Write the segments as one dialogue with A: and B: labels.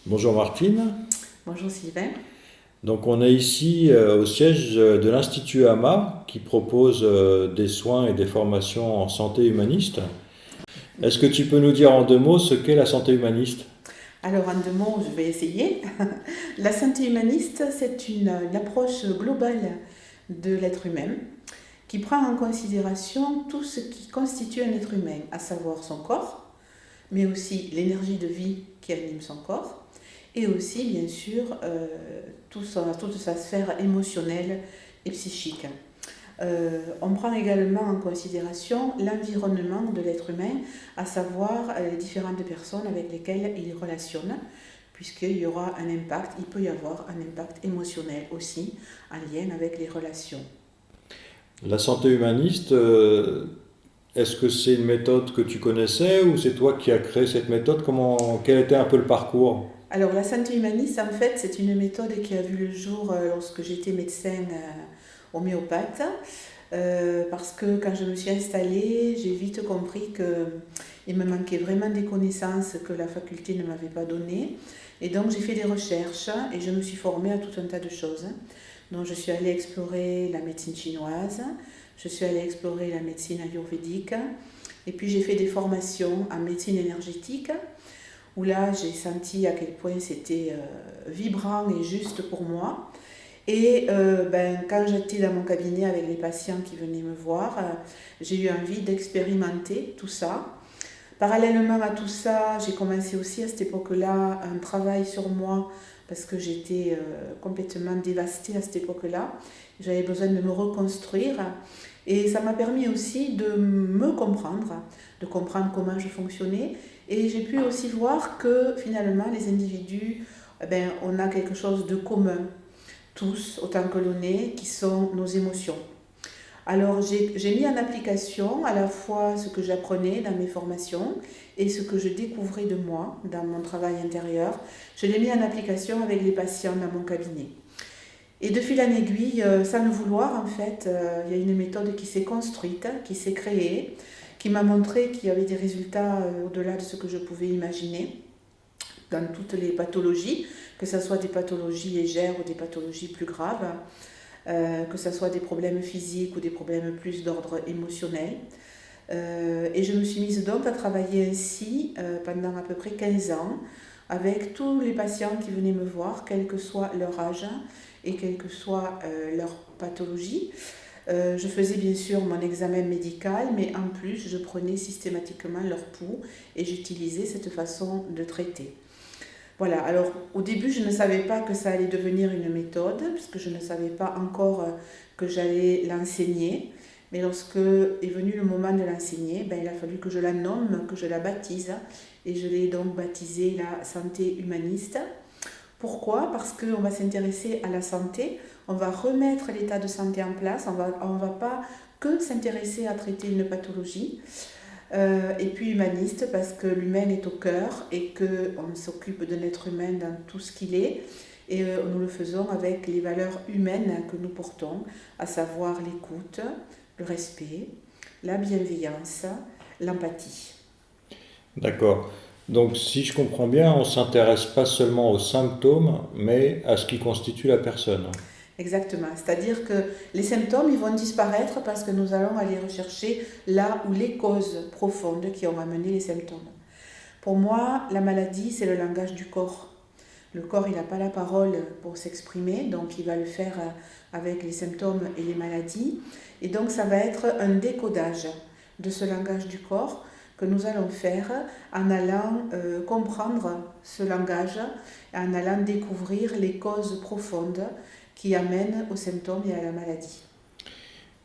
A: Bonjour Martine.
B: Bonjour Sylvain.
A: Donc on est ici au siège de l'Institut AMA qui propose des soins et des formations en santé humaniste. Est-ce que tu peux nous dire en deux mots ce qu'est la santé humaniste?
B: Alors en deux mots, je vais essayer. La santé humaniste, c'est une approche globale de l'être humain qui prend en considération tout ce qui constitue un être humain, à savoir son corps, mais aussi l'énergie de vie qui anime son corps, et aussi bien sûr toute sa sphère émotionnelle et psychique. On prend également en considération l'environnement de l'être humain, à savoir les différentes personnes avec lesquelles il relationne, puisqu'il y aura un impact, il peut y avoir un impact émotionnel aussi en lien avec les relations.
A: La santé humaniste, est-ce que c'est une méthode que tu connaissais ou c'est toi qui as créé cette méthode? Quel était un peu le parcours?
B: Alors la santé humaniste, en fait, c'est une méthode qui a vu le jour lorsque j'étais médecin homéopathe, parce que quand je me suis installée, j'ai vite compris qu'il me manquait vraiment des connaissances que la faculté ne m'avait pas données. Et donc j'ai fait des recherches et je me suis formée à tout un tas de choses. Donc je suis allée explorer la médecine chinoise, je suis allée explorer la médecine ayurvédique, et puis j'ai fait des formations en médecine énergétique, où là j'ai senti à quel point c'était vibrant et juste pour moi. Et quand j'étais dans mon cabinet avec les patients qui venaient me voir, j'ai eu envie d'expérimenter tout ça. Parallèlement à tout ça, j'ai commencé aussi à cette époque-là un travail sur moi parce que j'étais complètement dévastée à cette époque-là. J'avais besoin de me reconstruire et ça m'a permis aussi de me comprendre, de comprendre comment je fonctionnais. Et j'ai pu aussi voir que finalement les individus, on a quelque chose de commun, tous autant que l'on est, qui sont nos émotions. Alors j'ai mis en application à la fois ce que j'apprenais dans mes formations et ce que je découvrais de moi dans mon travail intérieur. Je l'ai mis en application avec les patients dans mon cabinet. Et de fil en aiguille, sans le vouloir en fait, il y a une méthode qui s'est construite, qui s'est créée, qui m'a montré qu'il y avait des résultats au-delà de ce que je pouvais imaginer dans toutes les pathologies, que ce soit des pathologies légères ou des pathologies plus graves, que ce soit des problèmes physiques ou des problèmes plus d'ordre émotionnel. Et je me suis mise donc à travailler ainsi pendant à peu près 15 ans avec tous les patients qui venaient me voir, quel que soit leur âge et quelle que soit leur pathologie. Je faisais bien sûr mon examen médical, mais en plus je prenais systématiquement leur pouls et j'utilisais cette façon de traiter. Voilà, alors au début je ne savais pas que ça allait devenir une méthode, puisque je ne savais pas encore que j'allais l'enseigner. Mais lorsque est venu le moment de l'enseigner, il a fallu que je la nomme, que je la baptise. Et je l'ai donc baptisée la santé humaniste. Pourquoi? Parce qu'on va s'intéresser à la santé, on va remettre l'état de santé en place, on va pas que s'intéresser à traiter une pathologie. Et puis humaniste parce que l'humain est au cœur et qu'on s'occupe de l'être humain dans tout ce qu'il est. Et nous le faisons avec les valeurs humaines que nous portons, à savoir l'écoute, le respect, la bienveillance, l'empathie.
A: D'accord. Donc si je comprends bien, on ne s'intéresse pas seulement aux symptômes, mais à ce qui constitue la personne.
B: Exactement. C'est-à-dire que les symptômes, ils vont disparaître parce que nous allons aller rechercher là où les causes profondes qui ont amené les symptômes. Pour moi, la maladie, c'est le langage du corps. Le corps, il n'a pas la parole pour s'exprimer, donc il va le faire avec les symptômes et les maladies. Et donc, ça va être un décodage de ce langage du corps que nous allons faire en allant comprendre ce langage, en allant découvrir les causes profondes qui amènent aux symptômes et à la maladie.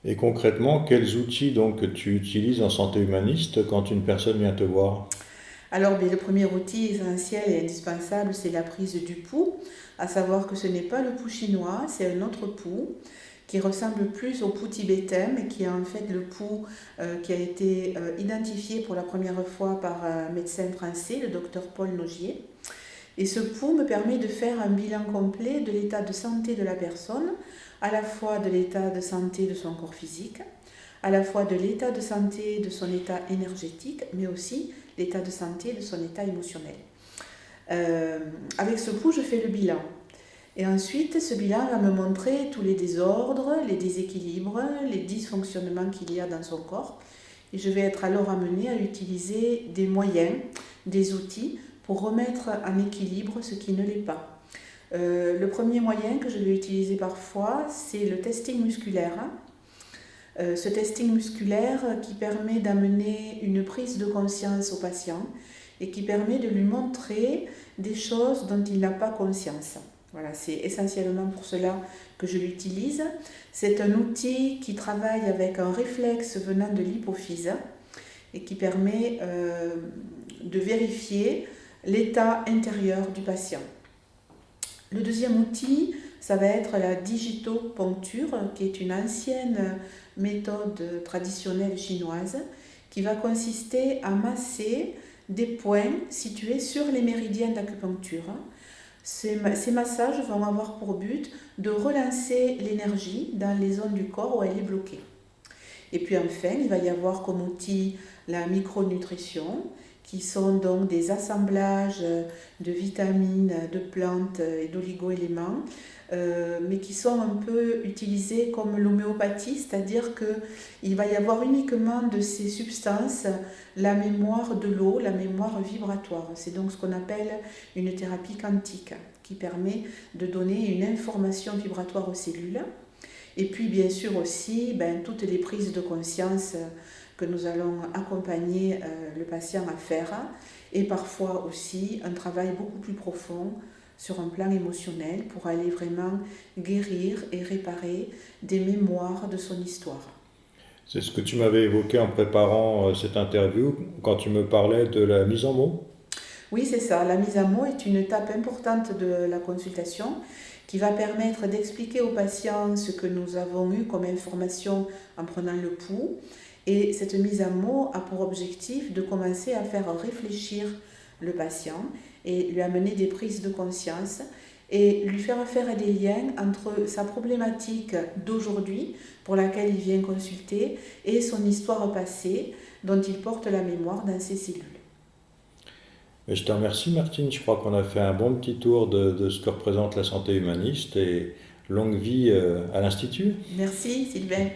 A: Et concrètement, quels outils donc tu utilises en santé humaniste quand une personne vient te voir?
B: Alors, le premier outil essentiel et indispensable, c'est la prise du pouls, à savoir que ce n'est pas le pouls chinois, c'est un autre pouls qui ressemble plus au pouls tibétain, mais qui est en fait le pouls qui a été identifié pour la première fois par un médecin français, le docteur Paul Nogier. Et ce pouls me permet de faire un bilan complet de l'état de santé de la personne, à la fois de l'état de santé de son corps physique, à la fois de l'état de santé de son état énergétique, mais aussi l'état de santé de son état émotionnel. Avec ce pouls, je fais le bilan. Et ensuite, ce bilan va me montrer tous les désordres, les déséquilibres, les dysfonctionnements qu'il y a dans son corps. Et je vais être alors amenée à utiliser des moyens, des outils pour remettre en équilibre ce qui ne l'est pas. Le premier moyen que je vais utiliser parfois, c'est le testing musculaire. Ce testing musculaire qui permet d'amener une prise de conscience au patient et qui permet de lui montrer des choses dont il n'a pas conscience. Voilà, c'est essentiellement pour cela que je l'utilise. C'est un outil qui travaille avec un réflexe venant de l'hypophyse et qui permet de vérifier l'état intérieur du patient. Le deuxième outil, ça va être la digitoponcture, qui est une ancienne méthode traditionnelle chinoise qui va consister à masser des points situés sur les méridiens d'acupuncture. Ces massages vont avoir pour but de relancer l'énergie dans les zones du corps où elle est bloquée. Et puis enfin, il va y avoir comme outil la micronutrition, qui sont donc des assemblages de vitamines, de plantes et d'oligo-éléments, mais qui sont un peu utilisés comme l'homéopathie, c'est-à-dire qu'il va y avoir uniquement de ces substances la mémoire de l'eau, la mémoire vibratoire. C'est donc ce qu'on appelle une thérapie quantique, qui permet de donner une information vibratoire aux cellules. Et puis bien sûr aussi toutes les prises de conscience que nous allons accompagner le patient à faire, et parfois aussi un travail beaucoup plus profond sur un plan émotionnel pour aller vraiment guérir et réparer des mémoires de son histoire.
A: C'est ce que tu m'avais évoqué en préparant cette interview quand tu me parlais de la mise en mots.
B: Oui, c'est ça. La mise à mots est une étape importante de la consultation qui va permettre d'expliquer au patient ce que nous avons eu comme information en prenant le pouls. Et cette mise à mots a pour objectif de commencer à faire réfléchir le patient et lui amener des prises de conscience et lui faire faire des liens entre sa problématique d'aujourd'hui pour laquelle il vient consulter et son histoire passée dont il porte la mémoire dans ses cellules.
A: Et je te remercie Martine, je crois qu'on a fait un bon petit tour de ce que représente la santé humaniste et longue vie à l'Institut.
B: Merci Sylvain.